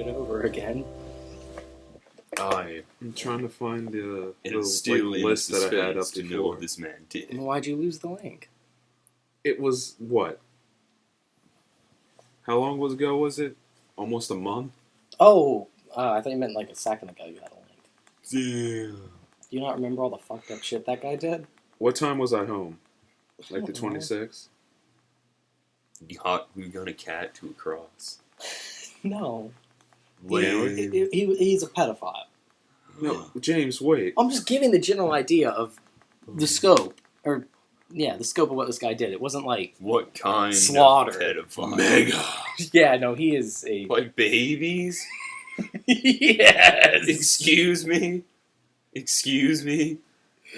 and over again. I'm trying to find the list that I had up to know before. what this man did. Why'd you lose the link? It was what? How long ago was it? Almost a month? Oh, I thought you meant like a second ago you had a link. Damn. Do you not remember all the fucked up shit that guy did? What time was I home? Like the I don't know. 26th? We got a cat to a cross. No. Lame. He's a pedophile. No, James, wait. I'm just giving the general idea of the scope. The scope of what this guy did. It wasn't like... What kind Slaughter. of pedophile? Mega. Yeah, no, he is a... Like babies? Yes! Excuse me? Excuse me?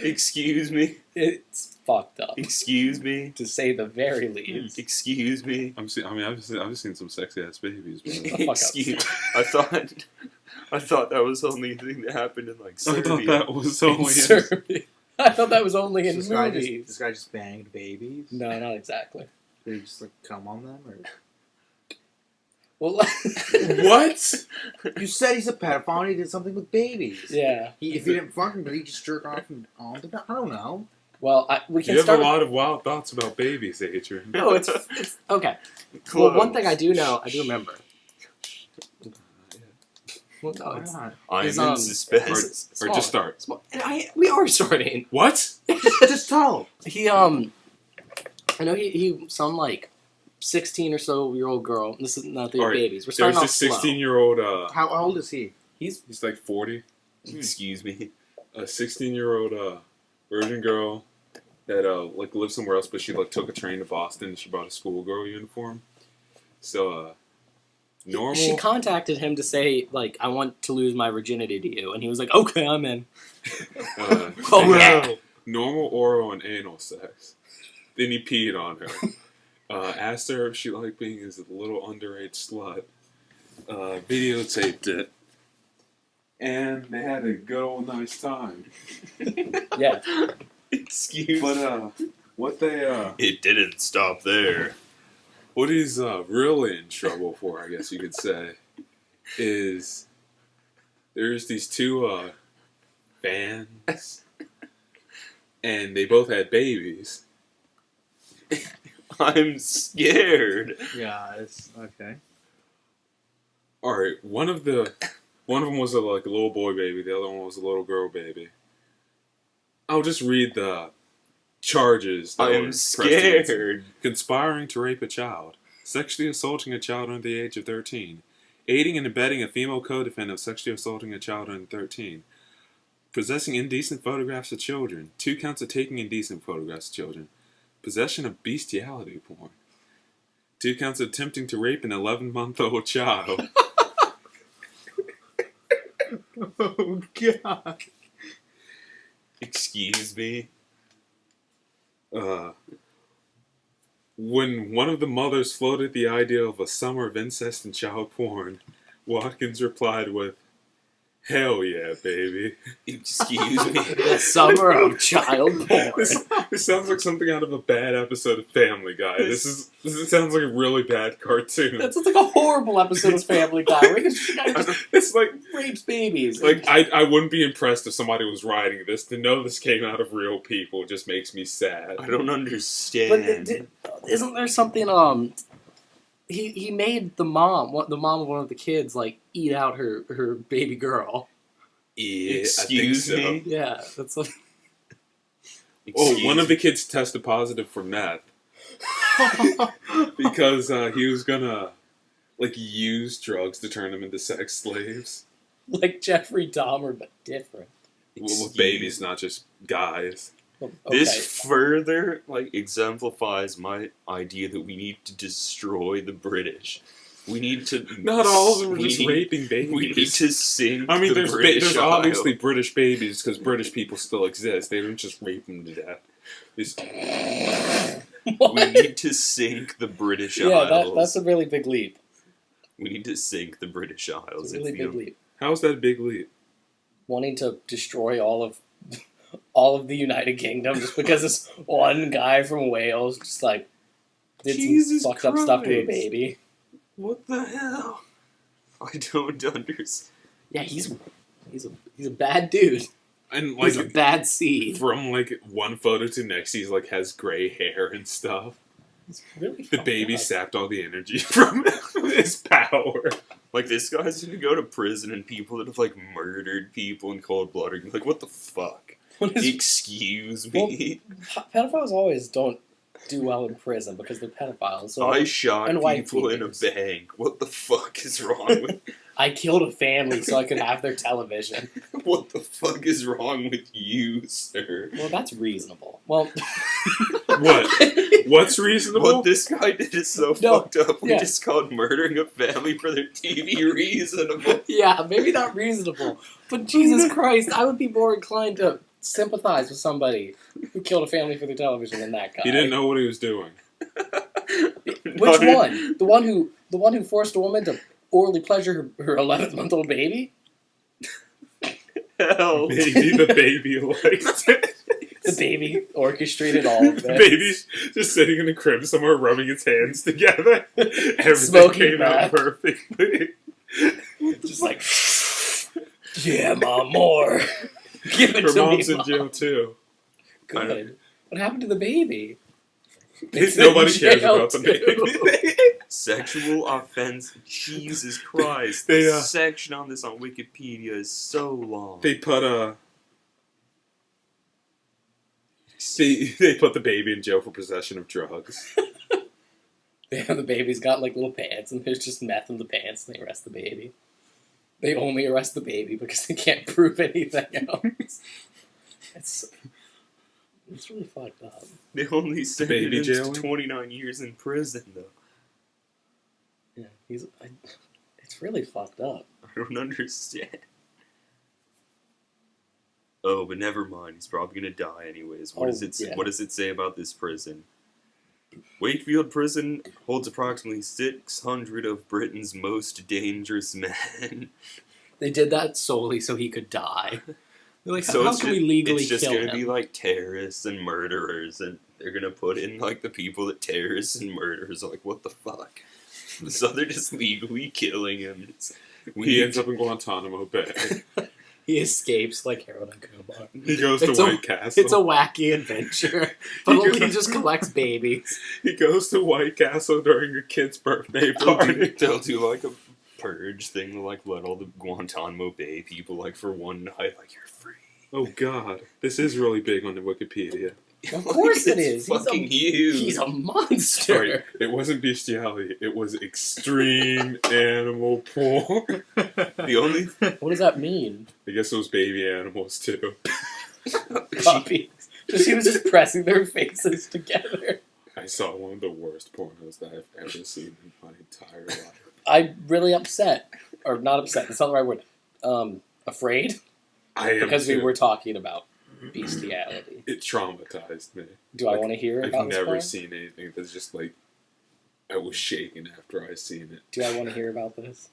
Excuse me? It's fucked up, Excuse me? to say the very least. Excuse me? I've seen some sexy ass babies. fuck But up. Excuse. I thought that was only a thing that happened in like I Serbia. thought that was In only. Serbia. I thought that was only in This movies. guy just banged babies? No, not exactly. Did he just like come on them? Or? Well, What? You said he's a pedophile and he did something with babies. yeah. If he didn't fuck him, did he just jerk off and on them? I don't know. Well, we can You have start. a lot of wild thoughts about babies, Adrian. No, it's okay. Close. Well, one thing I do remember. Well, no, it's I'm is, in suspense. Or just start. small. And we are starting. What? Just tell him. He I know he some like 16 or so year old girl. This is not the All right, babies. We're There's starting off this slow. 16-year-old. How old is he? He's He's like 40. Excuse me. A 16-year-old virgin girl that like lived somewhere else, but she like took a train to Boston and she brought a schoolgirl uniform. So normal. She contacted him to say like I want to lose my virginity to you, and he was like, okay, I'm in. Oh yeah. Normal oral and anal sex. Then he peed on her. Asked her if she liked being his little underage slut. Videotaped it. And they had a good old nice time. Yeah. Excuse me. But what they It didn't stop there. what he's really in trouble for, I guess you could say, is there's these two fans, and they both had babies. I'm scared. Yeah, it's okay. All right, one of them was a little boy baby. The other one was a little girl baby. I'll just read the charges. that were I'm pressed against him. scared. Conspiring to rape a child, sexually assaulting a child under the age of 13, aiding and abetting a female co-defendant of sexually assaulting a child under 13, possessing indecent photographs of children, 2 counts of taking indecent photographs of children, possession of bestiality porn, 2 counts of attempting to rape an 11-month-old child. Oh, God. Excuse me. When one of the mothers floated the idea of a summer of incest and child porn, Watkins replied with, "Hell yeah, baby." Excuse me. The summer of child porn. This sounds like something out of a bad episode of Family Guy. This sounds like a really bad cartoon. That sounds like a horrible episode of Family Guy where this guy just It's like rapes babies. I wouldn't be impressed if somebody was writing this. To know this came out of real people just makes me sad. I don't understand. But isn't there something? He made the mom of one of the kids like eat out her baby girl. Yeah, Excuse I think me. so. Yeah, that's like, Oh, one of the kids tested positive for meth because he was gonna like use drugs to turn them into sex slaves. like Jeffrey Dahmer, but different. Well, with babies, not just guys. Okay. This further exemplifies my idea that we need to destroy the British. We need to. Not all of them are we just need- raping babies. We need to sink. I mean, the there's British obviously Isle. British babies because British people still exist. They don't just rape them to death. What? We need to sink the British Yeah, Isles. that's a really big leap. We need to sink the British It's Isles. a really It's big the- leap. How's that a big leap? Wanting to destroy all of the United Kingdom just because this one guy from Wales just like did Jesus some fucked up stuff to a Christ. baby. What the hell? I don't understand. Yeah, he's a bad dude. And He's a like bad seed. from like one photo to next, he's like has gray hair and stuff. He's really The fucked baby up. sapped all the energy from his power. Like, this guy's gonna go to prison, and people that have, like, murdered people in cold blood are gonna be like, what the fuck? What is- Excuse me? pedophiles always don't do well in prison because they're pedophiles. So I shot and white people in a females. bank. What the fuck is wrong with... I killed a family so I could have their television. What the fuck is wrong with you, sir? Well, that's reasonable. Well, What? What's reasonable? What this guy did is so No, fucked up. We yeah. just called murdering a family for their TV reasonable. Yeah, maybe not reasonable, but Jesus Christ, I would be more inclined to sympathize with somebody who killed a family for their television than that guy. He didn't know what he was doing. Which one? The one who forced a woman to orally pleasure her 11-month-old baby? Hell. Maybe the baby liked it. The baby orchestrated all of The this. baby's just sitting in a crib somewhere, rubbing its hands together. Everything Smoking came back. out perfectly. Just like, yeah, Mom, more. Give it Her to mom's me, in Mom. jail too. Good. What happened to the baby? Nobody in cares jail, about the too. baby. Sexual offense. Jesus Christ. They, the section on this on Wikipedia is so long. They put they put the baby in jail for possession of drugs. Yeah, the baby's got like little pants, and there's just meth in the pants, and they arrest the baby. They only arrest the baby because they can't prove anything else. It's really fucked up. They only Baby sentenced jailing? 29 years in prison, though. Yeah, it's really fucked up. I don't understand. Oh, but never mind. He's probably gonna die anyways. What Oh, does it? yeah. What does it say about this prison? Wakefield Prison holds approximately 600 of Britain's most dangerous men. They did that solely so he could die. They're like, So how it's can just, we legally it's just kill gonna him? be like terrorists and murderers, and they're gonna put in like the people that terrorists and murderers are like, what the fuck? So they're just legally killing him. He ends up in Guantanamo Bay. He escapes like Harold and Kumar. He goes to It's a- White Castle. It's a wacky adventure, but he just collects babies. He goes to White Castle during a kid's birthday party. They'll do like a purge thing to like let all the Guantanamo Bay people like for one night like you're free. Oh god, this is really big on the Wikipedia. Of course it It's is. He's fucking huge. He's a monster. Sorry, it wasn't bestiality. It was extreme animal porn. The only What does that mean? I guess it was baby animals too. Puppies. She was just pressing their faces together. I saw one of the worst pornos that I've ever seen in my entire life. I'm really upset. Or not upset, that's not the right word. Afraid? I am Because we too. were talking about bestiality. It traumatized me. Do I Like, want to hear I've about this never porn? seen anything that's just like I was shaking after I seen it. Do I want to hear about this?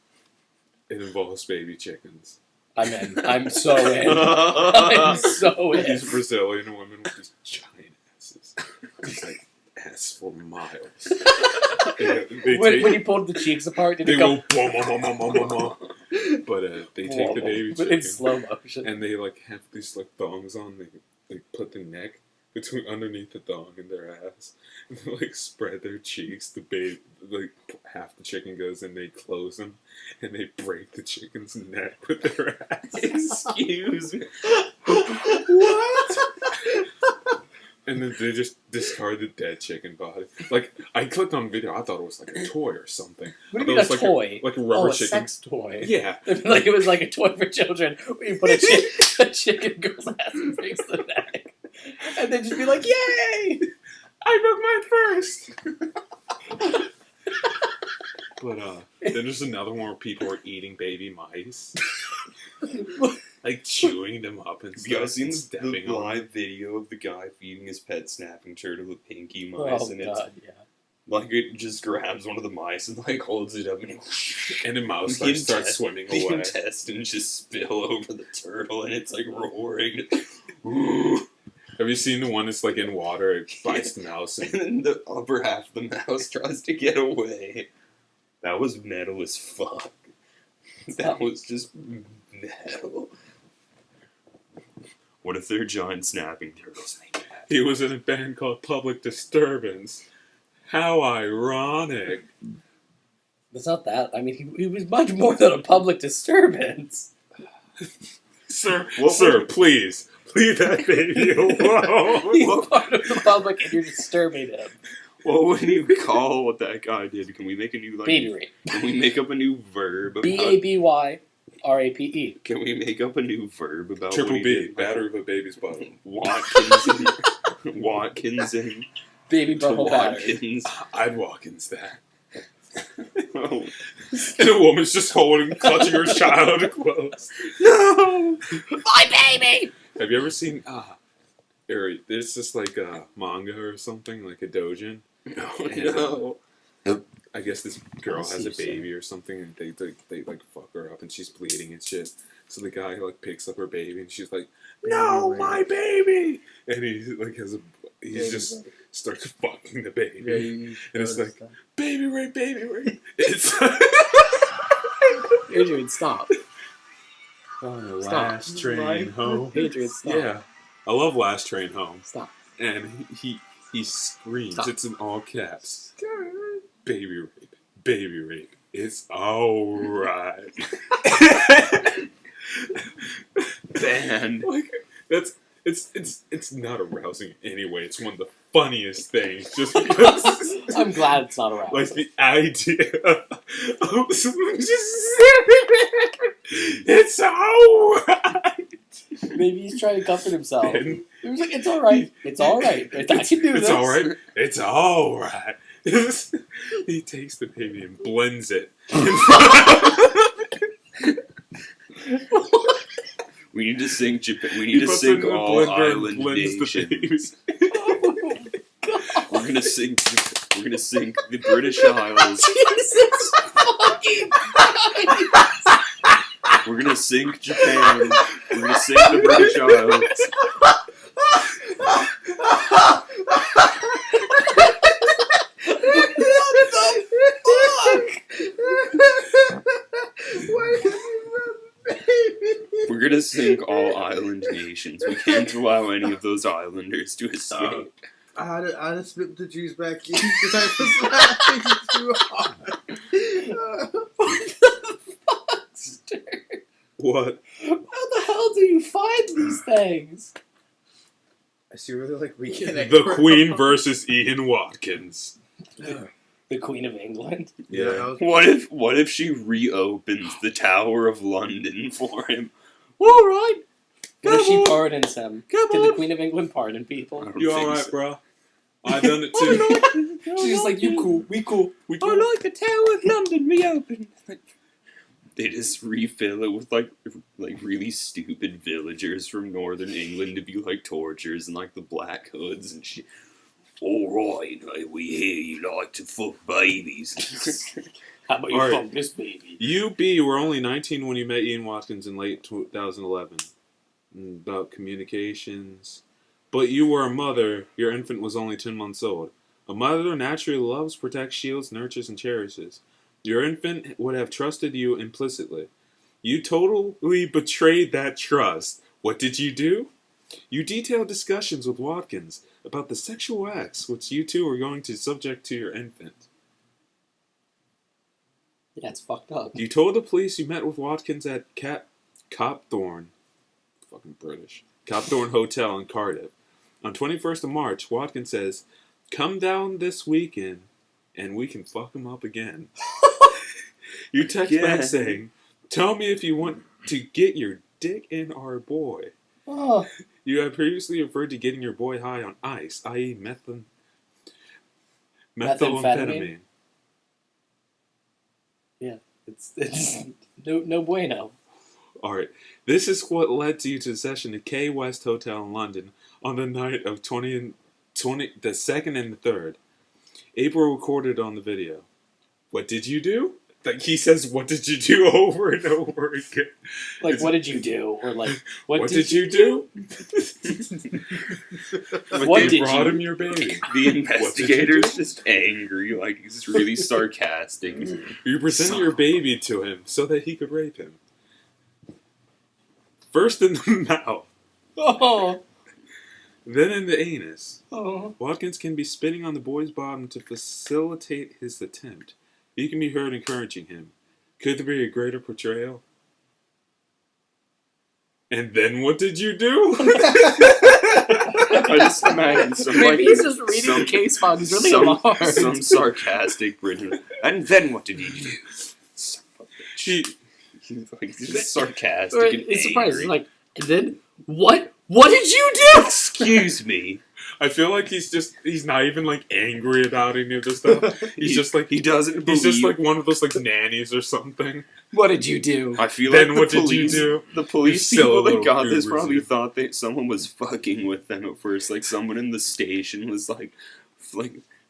It involves baby chickens. I'm in. I'm so in. I'm so in. These Brazilian women with these giant asses. It's like ass for miles. They When take- you pulled the cheeks apart, did they it go go boom, boom, boom, boom, boom, boom. But they take the baby in chicken slow motion? and they like have these like thongs on. They put the neck between underneath the thong and their ass, and they like spread their cheeks. The baby, like half the chicken goes in, they close them, and they break the chicken's neck with their ass. excuse me. What? And then they just discard the dead chicken body. Like, I clicked on video, I thought it was like a toy or something. What I do you mean thought a it was toy? Like a rubber Oh, a chicken. sex toy. Yeah. Like it was like a toy for children where you put a chicken girl's ass and breaks the neck. And then just be like, yay! I broke mine first! But, then there's another one where people are eating baby mice. Like, chewing them up and Have you guys stuff. seen and the stepping on them. live video of the guy feeding his pet snapping turtle with pinky mice? Oh, And it's God, yeah. like it just grabs one of the mice and like holds it up and And the mouse The starts swimming the away. intestines just spill over the turtle and it's like roaring. Have you seen the one that's like in water? It bites the mouse And and then the upper half of the mouse tries to get away. That was metal as fuck. That was just metal. What if they're giant snapping turtles? He was in a band called Public Disturbance. How ironic. It's not that. I mean, he was much more than a public disturbance. Sir, What sir, would- please. Leave that baby alone. He's part of the public and you're disturbing him. What would you call what that guy did? Can we make a new Baby rape. Can we make up a new verb? About, BABYRAPE. Can we make up a new verb about Triple what he B, did? battery of a baby's bottom. Watkins and Watkins and Baby butthole battery. Watkins. I'd Watkins that. Oh, And a woman's just clutching her child close. no! My baby! Have you ever seen, there's just like a manga or something, like a dojin. No. I guess this girl Let's has a see, baby or something, and they like fuck her up, and she's bleeding and shit. So the guy like picks up her baby, and she's like, "No, my baby!" And he like just starts fucking the baby, and it's like baby rape, baby rape. It's Adrian, stop. on the Stop. last train home. Adrian, stop. Yeah, I love Last Train Home, Stop. and he screams. Stop. It's in all caps. Baby rape, baby rape. It's all right. Banned. Like it's not arousing anyway. It's one of the funniest things, just because I'm glad it's not around. like the idea of someone just sitting there. It's alright. Maybe he's trying to comfort himself. And He was like, it's alright. It's alright. I can do this. it's alright. It's alright. He takes the baby and blends it. We need to sync Japan. We He need to puts it sync in the all blender and island blends the baby. nations. Oh my god. We're gonna sync. We're gonna sync the British Isles. Jesus fucking Christ. We're gonna sync Japan. We're gonna sync the British Isles. We're gonna sync all island nations. We can't allow any of those islanders to escape. I had to spit the juice back in because I was laughing too hard. What? How the hell do you find these things? I see where they're like reconnect. The Queen versus Ian Watkins. The Queen of England. Yeah. I was, What if she reopens the Tower of London for him? All right. What if she Come on. pardons him? Come Did the on. Queen of England pardon people? I don't You think alright, so. bro? I done it too. She's just like, you cool, we cool, we cool. like the Tower of London reopened. They just refill it with like really stupid villagers from northern England to be like tortures and like the Black Hoods and shit. All right, we hear you like to fuck babies. How about you All right. fuck this baby? You were only 19 when you met Ian Watkins in late 2011. About communications. But you were a mother. Your infant was only 10 months old. A mother naturally loves, protects, shields, nurtures, and cherishes. Your infant would have trusted you implicitly. You totally betrayed that trust. What did you do? You detailed discussions with Watkins about the sexual acts which you two were going to subject to your infant. Yeah, it's fucked up. You told the police you met with Watkins at Copthorne, fucking British, Copthorne Hotel in Cardiff. On 21st of March, Watkins says, "Come down this weekend and we can fuck him up again." You text back Yeah. saying, "Tell me if you want to get your dick in our boy." Oh, You had previously referred to getting your boy high on ice, i.e. methamphetamine. it's no bueno. Alright, this is what led you to the session at K West Hotel in London on the night of the 2nd and the 3rd. April recorded on the video. What did you do? Like, he says, "What did you do?" over and over again. Like, It's what did you do? Or like, What did you do? What They did brought you- him your baby. The What did you investigator's do? just angry, like he's really sarcastic. You presented your baby to him so that he could rape him. First in the mouth, Oh, then in the anus. oh. Watkins can be spitting on the boy's bottom to facilitate his attempt. He can be heard encouraging him. Could there be a greater portrayal? And then what did you do? I just imagine some Maybe he's just reading the case file. He's really alarmed. some sarcastic Britain. And then what did he do? Son of a bitch. He's just sarcastic Or and it's surprised. angry. It's like, and then what? What did you do? Excuse me. I feel like he's not even like angry about any of this stuff. He's just like, he doesn't he's just believe- like one of those like nannies or something. What did you do? I feel Then like the what did police, you do? The police You're still people a that little got this goobers, probably you. thought that someone was fucking with them at first. Like someone in the station was like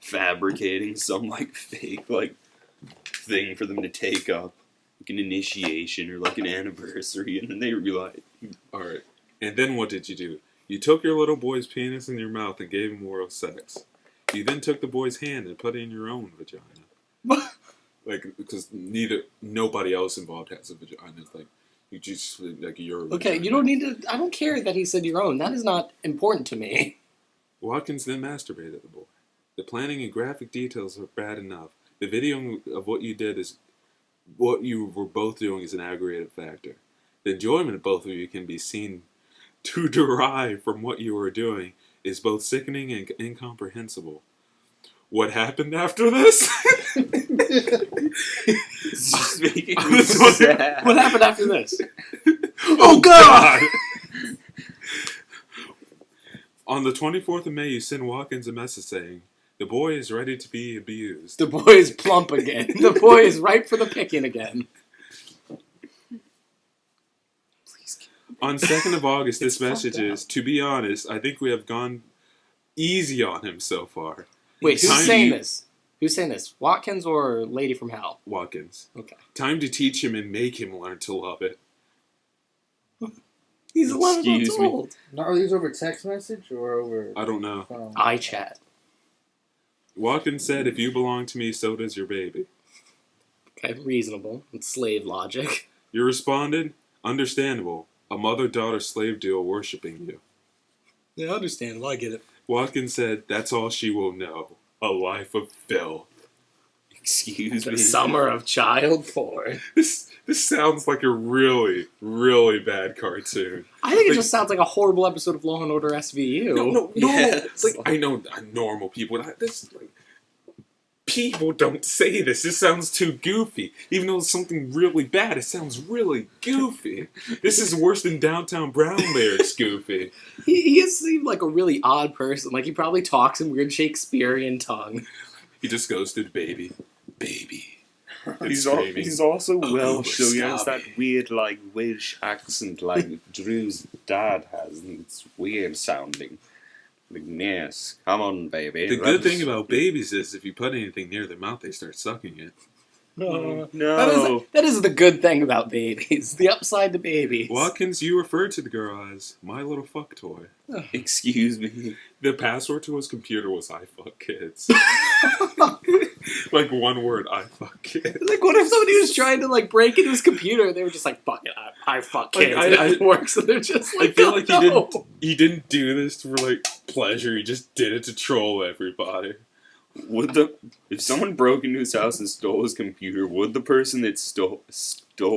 fabricating some like fake like thing for them to take up, like an initiation or like an anniversary, and then they realized. Alright. And then what did you do? You took your little boy's penis in your mouth and gave him oral sex. You then took the boy's hand and put it in your own vagina. Like, because nobody else involved has a vagina. It's like, you just, like, your Okay, vagina. you don't need to. I don't care that he said your own. That is not important to me. Watkins then masturbated the boy. The planning and graphic details are bad enough. The video of what you did is what you were both doing is an aggravated factor. The enjoyment of both of you can be seen to derive from what you were doing is both sickening and incomprehensible. What happened after this? It's just making I me was wondering, sad. What happened after this? Oh, God! On the 24th of May, you send Watkins a message saying, "The boy is ready to be abused." The boy is plump again. The boy is ripe for the picking again. On 2nd of August, this It's message fucked up. is, "To be honest, I think we have gone easy on him so far." Wait, who's Time saying you- this? Who's saying this? Watkins or Lady from Hell? Watkins. Okay. Time to teach him and make him learn to love it. He's 11 months Excuse me. old. Now, are these over text message or over I don't know. phone? iChat. Watkins said, "If you belong to me, so does your baby." Okay, reasonable. It's slave logic. You responded, "Understandable. A mother-daughter slave duo worshipping you." Yeah, understandable. I get it. Watkins said, "That's all she will know. A life of filth." Excuse The me. summer of child porn. This sounds like a really, really bad cartoon. I think it Like- just sounds like a horrible episode of Law and Order SVU. No. Yes. It's like, I know normal people. People don't say this. This sounds too goofy. Even though it's something really bad, it sounds really goofy. This is worse than Downtown Brown lyrics goofy. He seemed like a really odd person. Like, he probably talks in weird Shakespearean tongue. He just goes to the baby. He's screaming. also Oh, Welsh, so he has stop that weird, like, Welsh accent like Drew's dad has, and it's weird sounding. Like, yes, come on, baby. The good thing about babies is if you put anything near their mouth, they start sucking it. No. That is the good thing about babies. The upside to babies. Watkins, you referred to the girl as my little fuck toy. Excuse me. The password to his computer was "I fuck kids." Like one word, "I fuck kids." Like, what if somebody was trying to, like, break into his computer and they were just like, fuck it, I fuck Like, kids. I- and it works, and they're just like, I feel oh, like no. he didn't do this for like pleasure. He just did it to troll everybody. If someone broke into his house and stole his computer, would the person that stole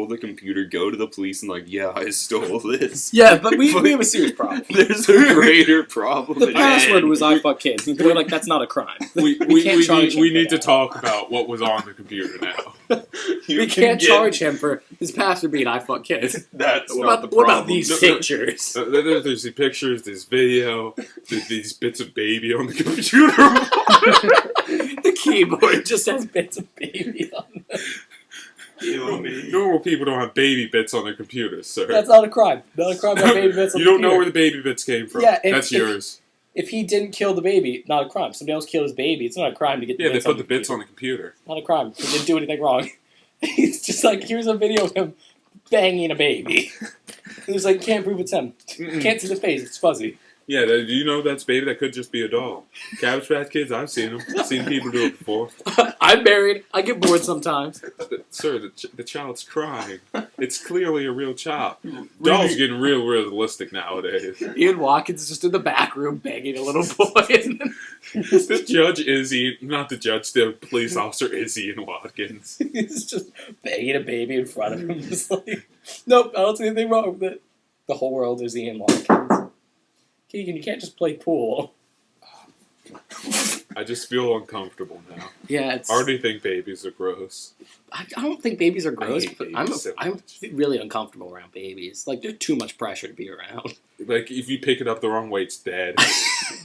the computer go to the police and like, yeah, I stole this? Yeah, but we have a serious problem. There's a greater problem. The at password hand. was I fuck kids. And they're like, that's not a crime. We can't charge him we for need to that. talk about what was on the computer now. We can't charge him for his password being I fuck kids. That's What not about, the what problem. about these No, no. pictures? There's the pictures, there's video, there's these bits of baby on the computer. The keyboard just has bits of baby on it. Kill me. Normal people don't have baby bits on their computers, sir. That's not a crime. Not a crime to have baby bits on You the don't know computer. where the baby bits came from. Yeah, That's yours. If he didn't kill the baby, not a crime. Somebody else killed his baby. It's not a crime to get the Yeah, they bits put on the the bits computer. on the computer. Not a crime. He didn't do anything wrong. He's just like, here's a video of him banging a baby. He's like, can't prove it's him. Can't see the face, it's fuzzy. Yeah, do you know that's baby? That could just be a doll. Cabbage Patch Kids, I've seen them. I've seen people do it before. I'm married. I get bored sometimes. Sir, the child's crying. It's clearly a real child. Dolls getting real realistic nowadays. Ian Watkins is just in the back room banging a little boy. The judge is not the judge, the police officer is Ian Watkins. He's just banging a baby in front of him. Just like, nope, I don't see anything wrong with it. The whole world is Ian Watkins. Keegan, you can't just play pool. I just feel uncomfortable now. Yeah, it's... I already think babies are gross. I don't think babies are gross, hate but babies I'm really uncomfortable around babies. Like, there's too much pressure to be around. Like, if you pick it up the wrong way, it's dead.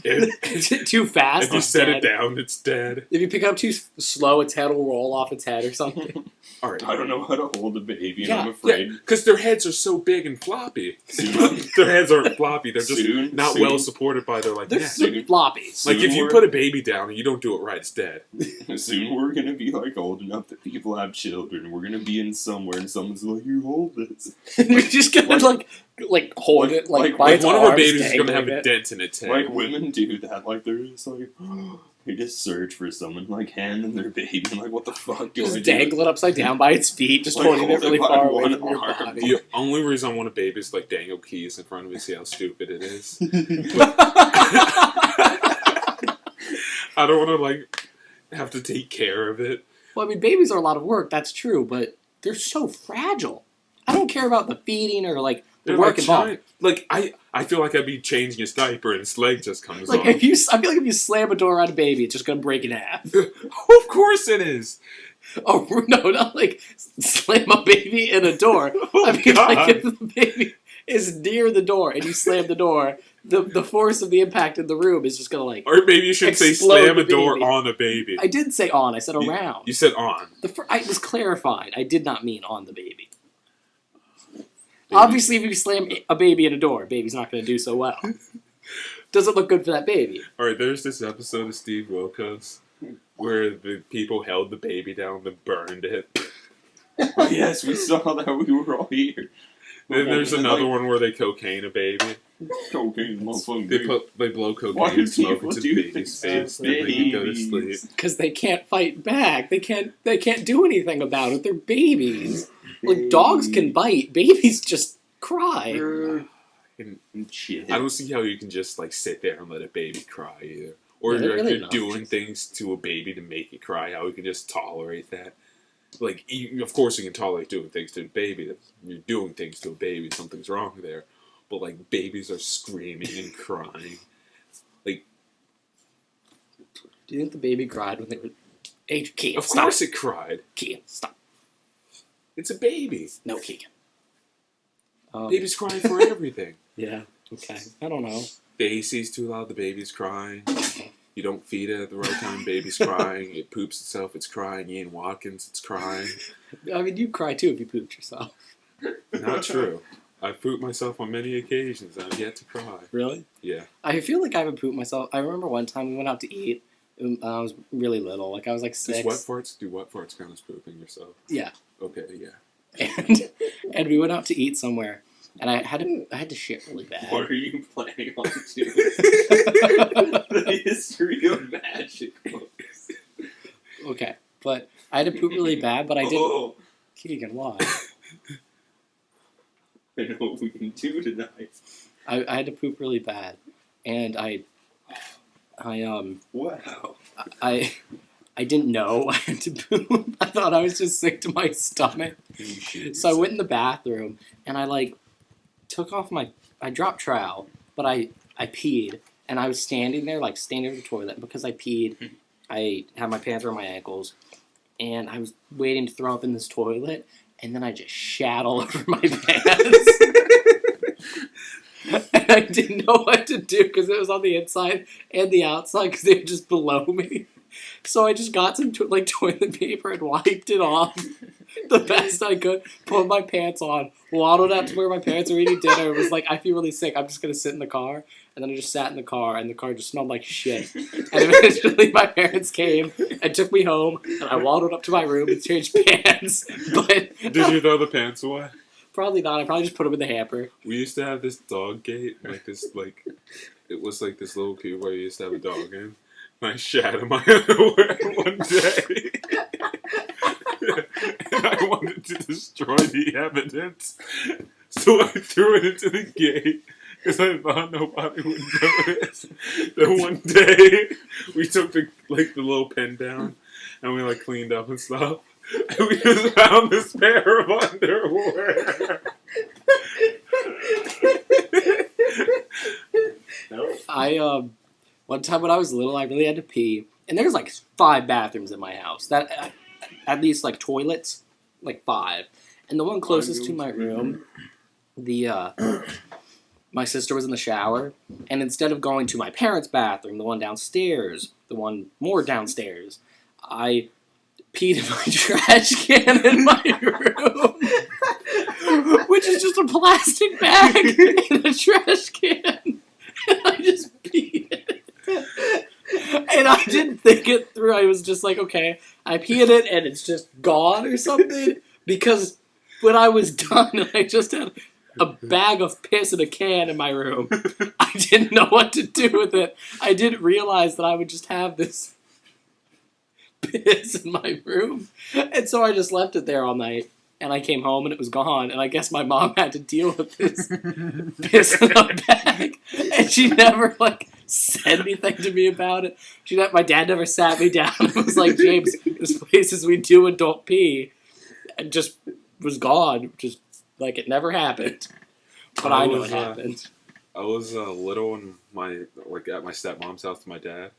Is it too fast? If you set it down, it's dead. If you pick it up too slow, its head will roll off its head or something. All right. I don't know how to hold a baby, and Yeah, I'm afraid. Because their heads are so big and floppy. Soon. Their heads aren't floppy. They're just Soon, not soon. well supported by their like They're neck. super floppy. Like if you put a baby down and you don't do it right, it's dead. Soon we're gonna be like old enough that people have children. We're gonna be in somewhere, and someone's like, "You hold this." You're just gonna like hold it by its One of our arms, babies is gonna have dangling a it. dent in its head. Like women do that. Like they're just like, they just search for someone, like handing their baby. I'm like, what the fuck do I Just do? dangle it upside down by its feet, just Like, holding it hold it really by far away one from your arm. body. The only reason I want a baby is like dangle keys in front of me, see how stupid it is. I don't want to like have to take care of it. Well, I mean, babies are a lot of work, that's true, but they're so fragile. I don't care about the feeding or like the They're work like involved. giant. Like I feel like I'd be changing his diaper and his leg just comes Like off. I feel like if you slam a door on a baby, it's just gonna break in half. Of course it is. Oh no, not like slam a baby in a door. Oh, I mean, God. like if the baby is near the door and you slam the door, the force of the impact in the room is just gonna like. Or maybe you should say Explode slam the a door baby. on a baby. I did say on. I said around. You said on. I was clarified. I did not mean on the baby. Obviously, if you slam a baby in a door, baby's not going to do so well. Doesn't look good for that baby. Alright, there's this episode of Steve Wilkos where the people held the baby down and burned it. Oh, yes, we saw that. We were all here. Then there's And, another like, one where they cocaine a baby. Cocaine, motherfucker. They blow Why cocaine do smoke people into do the baby's this? face and then they go to sleep. Babies. Because they can't fight back. They can't do anything about it. They're babies. Like, dogs can bite. Babies just cry. And Shit. I don't see how you can just like sit there and let a baby cry either. Or Yeah, they're like really you're not. doing things to a baby to make it cry. How you can just tolerate that? Like, of course you can tolerate doing things to a baby. You're doing things to a baby. Something's wrong there. But like babies are screaming and crying. Like, Do you think the baby cried when they were... Hey, Keegan, of stop. course it cried. Keegan, stop. It's a baby. No, Keegan. Babies crying for everything. Yeah, okay. I don't know. The AC's too loud. The baby's crying. You don't feed it at the right time. Baby's crying. It poops itself. It's crying. Ian Watkins. It's crying. I mean, you cry too if you pooped yourself. Not true. I've pooped myself on many occasions. I've yet to cry. Really? Yeah. I feel like I haven't pooped myself. I remember one time we went out to eat. I was really little. Like, I was like 6. Do wet farts count as pooping yourself? Yeah. Okay, yeah. And we went out to eat somewhere. And I had to shit really bad. What are you planning on doing? The history of magic books. Okay. But I had to poop really bad, but I didn't... Oh, Keegan, why? I know what we can do tonight. I had to poop really bad. And I Wow. didn't know I had to poop. I thought I was just sick to my stomach. So I went in the bathroom and I like took off I dropped trowel, but I peed and I was standing there like standing at the toilet because I peed. I had my pants around my ankles and I was waiting to throw up in this toilet and then I just shat all over my pants. And I didn't know what to do because it was on the inside and the outside because they were just below me. So I just got some toilet paper and wiped it off. the best I could, put my pants on, waddled out to where my parents were eating dinner, was like, I feel really sick, I'm just going to sit in the car. And then I just sat in the car, and the car just smelled like shit. And eventually my parents came and took me home, and I waddled up to my room and changed pants. But Did you throw the pants away? probably not. I probably just put them in the hamper. We used to have this dog gate, it was like this little cube where you used to have a dog in. And I shat in my underwear one day. And I wanted to destroy the evidence. So I threw it into the gate. Because I thought nobody would notice. Then one day, we took the little pin down. And we cleaned up and stuff. And we just found this pair of underwear. One time when I was little, I really had to pee, and there's 5 bathrooms in my house. That at least toilets, 5, and the one closest to my room, my sister was in the shower, and instead of going to my parents' bathroom, the one downstairs, the one more downstairs, I peed in my trash can in my room, which is just a plastic bag in a trash can, and I just peed in it. And I didn't think it through. I was just okay, I pee in it and it's just gone or something. Because when I was done, I just had a bag of piss in a can in my room. I didn't know what to do with it. I didn't realize that I would just have this piss in my room. And so I just left it there all night. And I came home and it was gone. And I guess my mom had to deal with this piss in a bag. And she never, said anything to me about it. My dad never sat me down and was like, James, there's places we do and don't pee. And just was gone. Just, it never happened. But I know it happened. I was little and at my stepmom's house with my dad.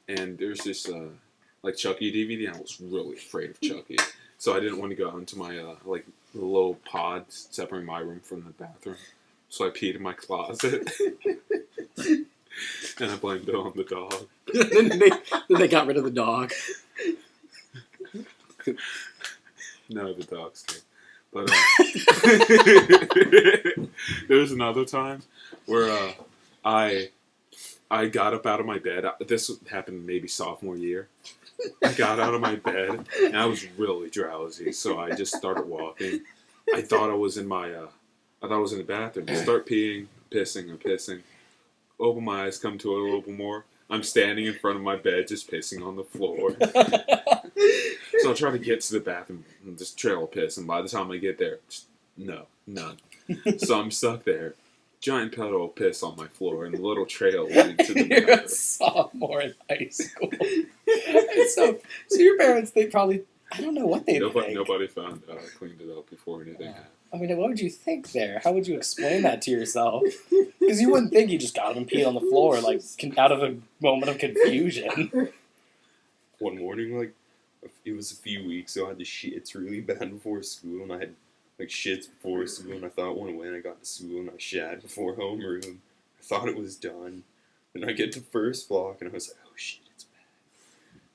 And there's this, Chucky DVD. And I was really afraid of Chucky. So I didn't want to go into my, the little pod separating my room from the bathroom. So I peed in my closet. And I blamed it on the dog. then they got rid of the dog. No, the dog's dead. But, there was another time where, I got up out of my bed. This happened maybe sophomore year. I got out of my bed, and I was really drowsy, so I just started walking. I thought I was in the bathroom. I start peeing, pissing. Open my eyes, come to it a little bit more. I'm standing in front of my bed, just pissing on the floor. So I try to get to the bathroom, and just trail of piss, and by the time I get there, none. So I'm stuck there. Giant puddle of piss on my floor and a little trail leading to the You're bathroom. a sophomore in high school. so your parents, they probably, I don't know what they think. Nobody found out. I cleaned it up before anything happened. I mean, what would you think there? How would you explain that to yourself? Because you wouldn't think you just got up and peed on the floor, out of a moment of confusion. One morning, it was a few weeks, so I had the shits really bad before school, and I had shits before school, and I thought it went away, and I got to school, and I shat before homeroom. I thought it was done. And I get to first block, and I was like, oh shit, it's bad.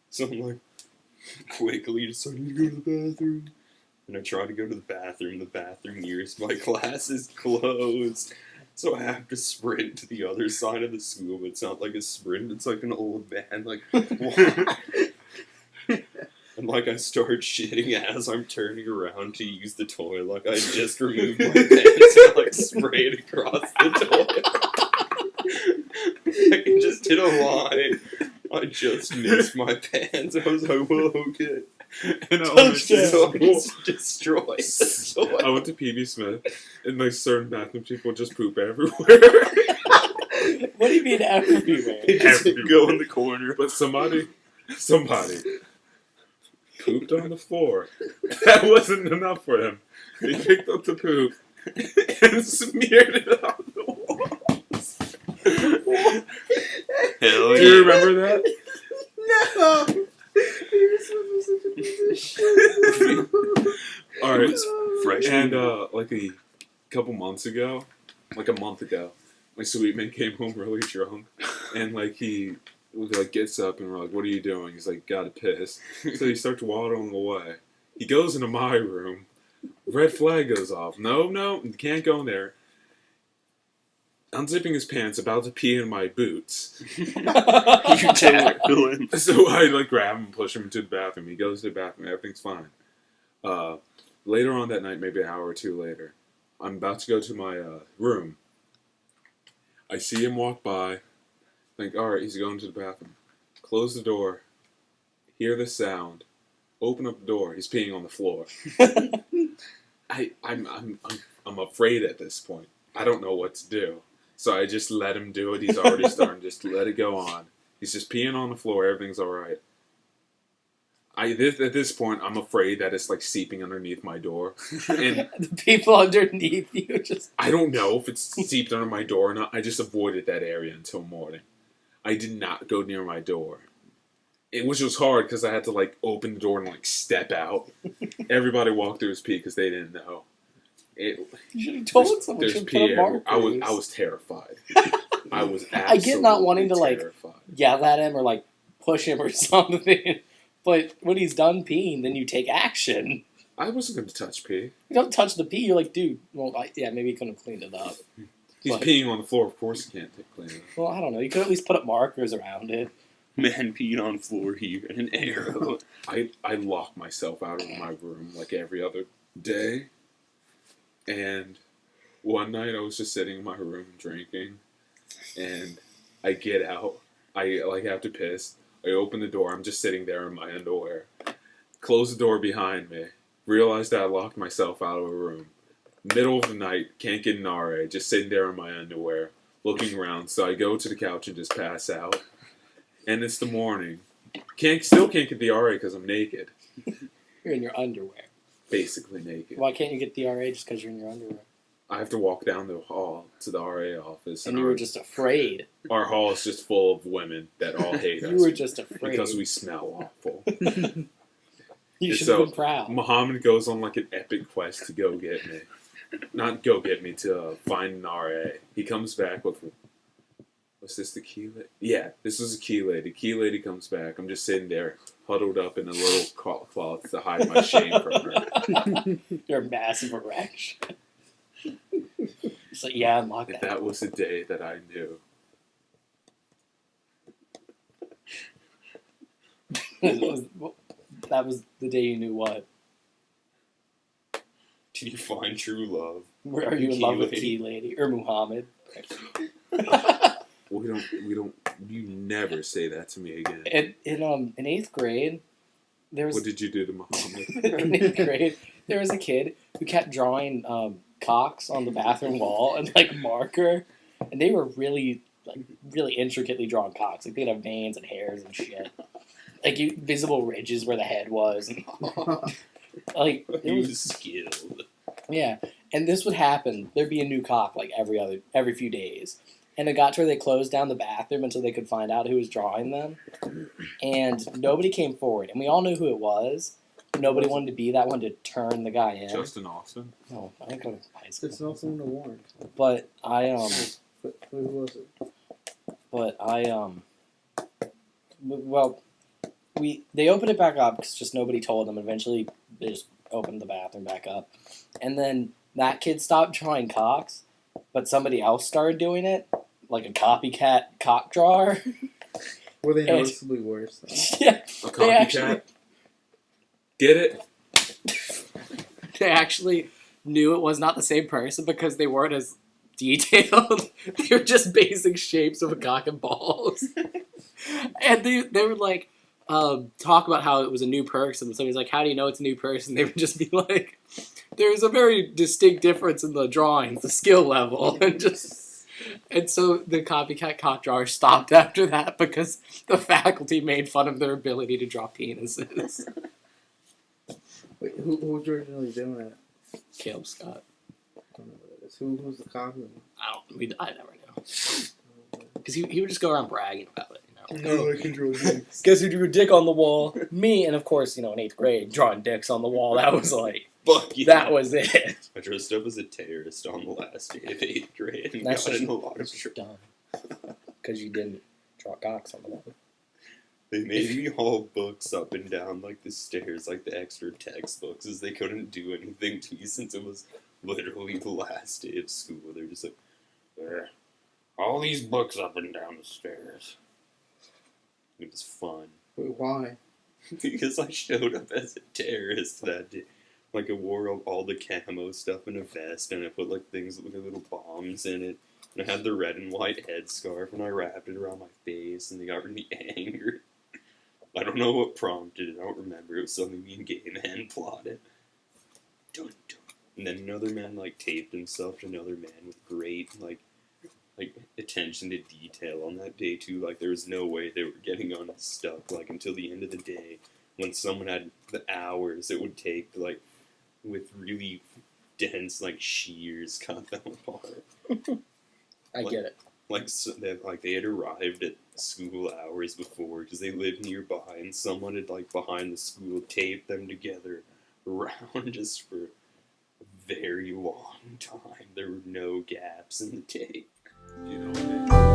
So I'm quickly just starting to go to the bathroom. And I try to go to the bathroom nearest my class is closed. So I have to sprint to the other side of the school, but it's not like a sprint, it's like an old man, and I start shitting as I'm turning around to use the toilet. I just removed my pants and sprayed across the toilet. I just did a line. I just missed my pants. I was like, whoa, okay. And I destroyed the toilet. I went to PB Smith, and certain bathroom people just poop everywhere. What do you mean everywhere? They just go in the corner. But somebody pooped on the floor. That wasn't enough for them. They picked up the poop and smeared it on the walls. Hell Do you remember that? No! You're such a piece of shit. Alright, fresh. and a couple months ago, a month ago, my sweet man came home really drunk, and he gets up and we're like, what are you doing? He's like, gotta piss. So he starts waddling away. He goes into my room. Red flag goes off. No, you can't go in there. Unzipping his pants, about to pee in my boots. You tackle him. So I like grab him and push him into the bathroom. He goes to the bathroom. Everything's fine. Later on that night, maybe an hour or two later, I'm about to go to my room. I see him walk by. Think, all right, he's going to the bathroom. Close the door. Hear the sound. Open up the door. He's peeing on the floor. I'm afraid at this point. I don't know what to do. So I just let him do it. He's already starting. Just let it go on. He's just peeing on the floor. Everything's all right. At this point, I'm afraid that it's like seeping underneath my door. And The people underneath you just... I don't know if it's seeped under my door or not. I just avoided that area until morning. I did not go near my door. It was just hard because I had to like open the door and like step out. Everybody walked through his pee because they didn't know. You should have told someone. There's Should pee put up everywhere. markers. I was terrified. I was absolutely I get not wanting to like terrified. yell at him or like push him or something, but when he's done peeing, then you take action. I wasn't going to touch pee. You don't touch the pee. You're like, dude. Well, maybe you couldn't have cleaned it up. He's But- peeing on the floor. Of course, he can't clean it. Well, I don't know. You could at least put up markers around it. Man peed on floor here and an arrow. I lock myself out of my room like every other day. And one night I was just sitting in my room drinking, and I get out. I like have to piss. I open the door. I'm just sitting there in my underwear. Close the door behind me. Realized that I locked myself out of a room. Middle of the night, can't get an RA. Just sitting there in my underwear, looking around. So I go to the couch and just pass out. And it's the morning. Still can't get the RA because I'm naked. You're in your underwear. Basically naked. Why can't you get the RA just because you're in your underwear? I have to walk down the hall to the RA office. And you were just afraid. Our hall is just full of women that all hate us. You were just afraid. Because we smell awful. You should So, have been proud. Muhammad goes on like an epic quest to go get me. Not go get me, to find an RA. He comes back with... Was this the key lady? Yeah, this was a key lady. Key lady comes back. I'm just sitting there, huddled up in a little cloth to hide my shame from her. Your massive erection. It's like, yeah, unlock And that. that was the day that I knew. That was the day you knew what? Did you find true love? Are you in Key love with lady. Key Lady or Muhammad? You never say that to me again. In 8th grade, there was What did you do to Muhammad? in 8th grade there was a kid who kept drawing cocks on the bathroom wall and like marker, and they were really intricately drawn cocks. Like they'd have veins and hairs and shit, like visible ridges where the head was. And, like it He was was skilled. yeah, and this would happen. There'd be a new cock like every few days. And it got to where they closed down the bathroom until they could find out who was drawing them. And nobody came forward. And we all knew who it was. Nobody wanted to be that one to turn the guy in. Justin Austin? No, I didn't go to high school. It's also in the warrant. But I, But who was it? well, they opened it back up because just nobody told them. Eventually, they just opened the bathroom back up. And then that kid stopped drawing cocks, but somebody else started doing it. Like a copycat cock drawer. Were they And- noticeably worse? Though? Yeah, A They actually- copycat? Get it? they actually knew it was not the same person because they weren't as detailed. They were just basic shapes of a cock and balls. And they would like talk about how it was a new person. Somebody's like, how do you know it's a new person? They would just be like, there's a very distinct difference in the drawings, the skill level. And so the copycat cock drawer stopped after that because the faculty made fun of their ability to draw penises. Wait, who was originally doing that? Caleb Scott. I don't know what it is. Who was the copy? I never know. Because he would just go around bragging about it, you know. No, I can draw dicks. Guess who drew a dick on the wall? Me, and of course, in 8th grade, drawing dicks on the wall. That was like, Fuck yeah. that was it. I dressed up as a terrorist on the last day of 8th grade and That's got just in a lot of dumb. Because you didn't draw cocks on the wall. They made me haul books up and down like the stairs, like the extra textbooks, as they couldn't do anything to me since it was literally the last day of school. They're just like, there, all these books up and down the stairs. It was fun. Wait, why? Because I showed up as a terrorist that day. Like, I wore all the camo stuff in a vest, and I put, like, things with little bombs in it. And I had the red and white headscarf, and I wrapped it around my face, and they got really angry. I don't know what prompted it. I don't remember. It was something me and Gay Man plotted. Dun, dun. And then another man, like, taped himself to another man with great, like attention to detail on that day, too. Like, there was no way they were getting unstuck, like, until the end of the day. When someone had the hours it would take to, like, with really dense, like, shears cut them apart. I get it. Like, so they had arrived at school hours before because they lived nearby, and someone had, like, behind the school taped them together around just for a very long time. There were no gaps in the tape. You know what I mean?